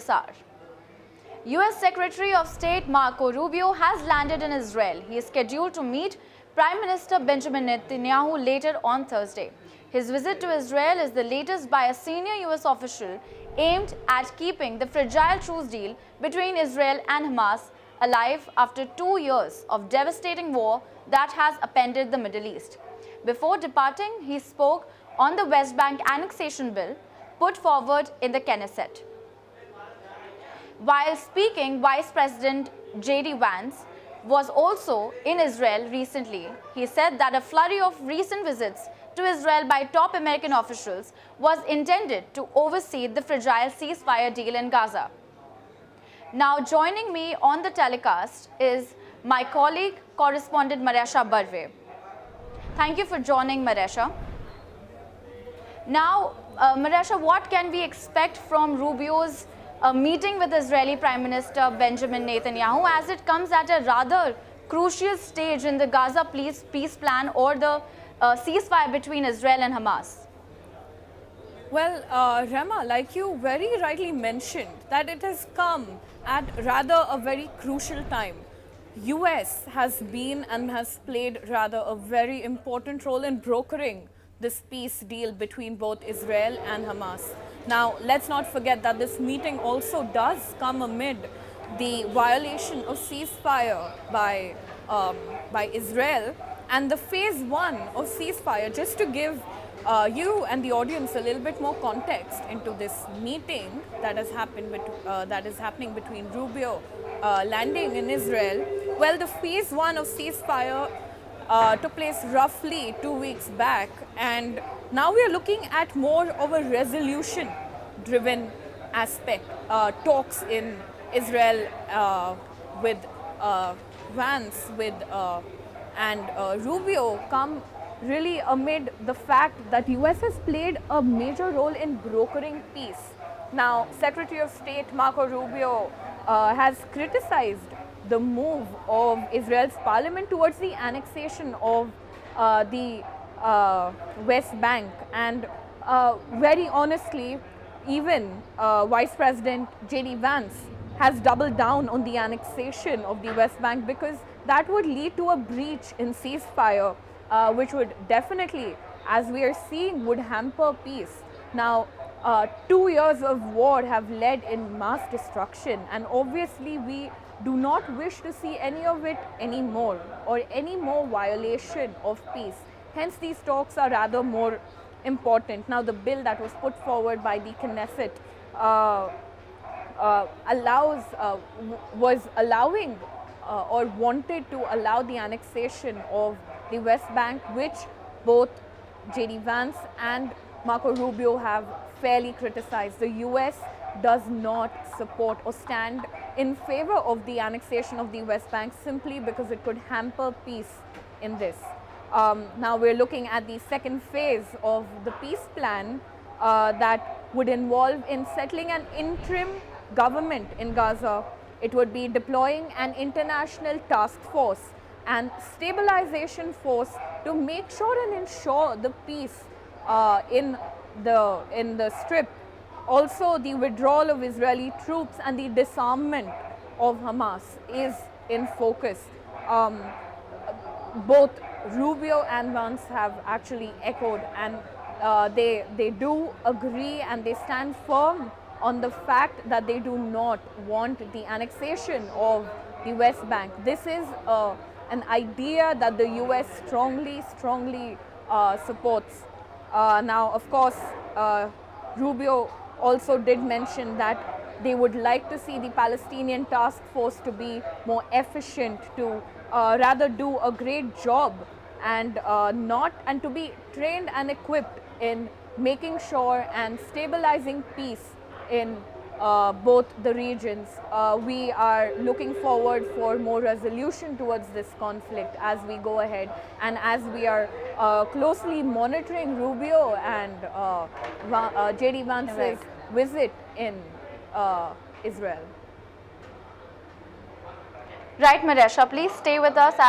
this hour. US Secretary of State Marco Rubio has landed in Israel. He is scheduled to meet Prime Minister Benjamin Netanyahu later on Thursday. His visit to Israel is the latest by a senior US official aimed at keeping the fragile truce deal between Israel and Hamas alive after 2 years of devastating war that has upended the Middle East. Before departing, he spoke on the West Bank annexation bill put forward in the Knesset. While speaking, Vice President J.D. Vance was also in Israel recently. He said that a flurry of recent visits to Israel by top American officials was intended to oversee the fragile ceasefire deal in Gaza. Now joining me on the telecast is my colleague, correspondent Maresha Barve. Thank you for joining, Maresha. Now, Maresha, what can we expect from Rubio's meeting with Israeli Prime Minister Benjamin Netanyahu, as it comes at a rather crucial stage in the Gaza peace plan or the ceasefire between Israel and Hamas? Well, Rema, like you very rightly mentioned, that it has come at rather a very crucial time. US has been and has played rather a very important role in brokering this peace deal between both Israel and Hamas. Now, let's not forget that this meeting also does come amid the violation of ceasefire by Israel, and the phase 1 of ceasefire. Just to give you and the audience a little bit more context into this meeting that has happened that is happening between Rubio landing in Israel. Well, the phase 1 of ceasefire took place roughly 2 weeks back, and now we are looking at more of a resolution-driven aspect. Talks in Israel with Vance and Rubio come really amid the fact that US has played a major role in brokering peace. Now, Secretary of State Marco Rubio has criticized the move of Israel's parliament towards the annexation of the West Bank, and very honestly, even Vice President J.D. Vance has doubled down on the annexation of the West Bank, because that would lead to a breach in ceasefire, which would definitely, as we are seeing, would hamper peace. Now, 2 years of war have led in mass destruction, and obviously we do not wish to see any of it anymore, or any more violation of peace. Hence, these talks are rather more important. Now, the bill that was put forward by the Knesset was allowing or wanted to allow the annexation of the West Bank, which both J.D. Vance and Marco Rubio have fairly criticized. The US does not support or stand in favor of the annexation of the West Bank, simply because it could hamper peace in this. Now we're looking at the second phase of the peace plan that would involve in settling an interim government in Gaza. It would be deploying an international task force and stabilization force to make sure and ensure the peace in the strip. Also, the withdrawal of Israeli troops and the disarmament of Hamas is in focus. Both Rubio and Vance have actually echoed, and they do agree, and they stand firm on the fact that they do not want the annexation of the West Bank. This is an idea that the US strongly supports. Now, of course, Rubio also did mention that they would like to see the Palestinian task force to be more efficient, to rather do a great job, and to be trained and equipped in making sure and stabilizing peace in both the regions. We are looking forward for more resolution towards this conflict as we go ahead, and as we are closely monitoring Rubio and J.D. Vance's visit in Israel. Right, Maresha, please stay with us as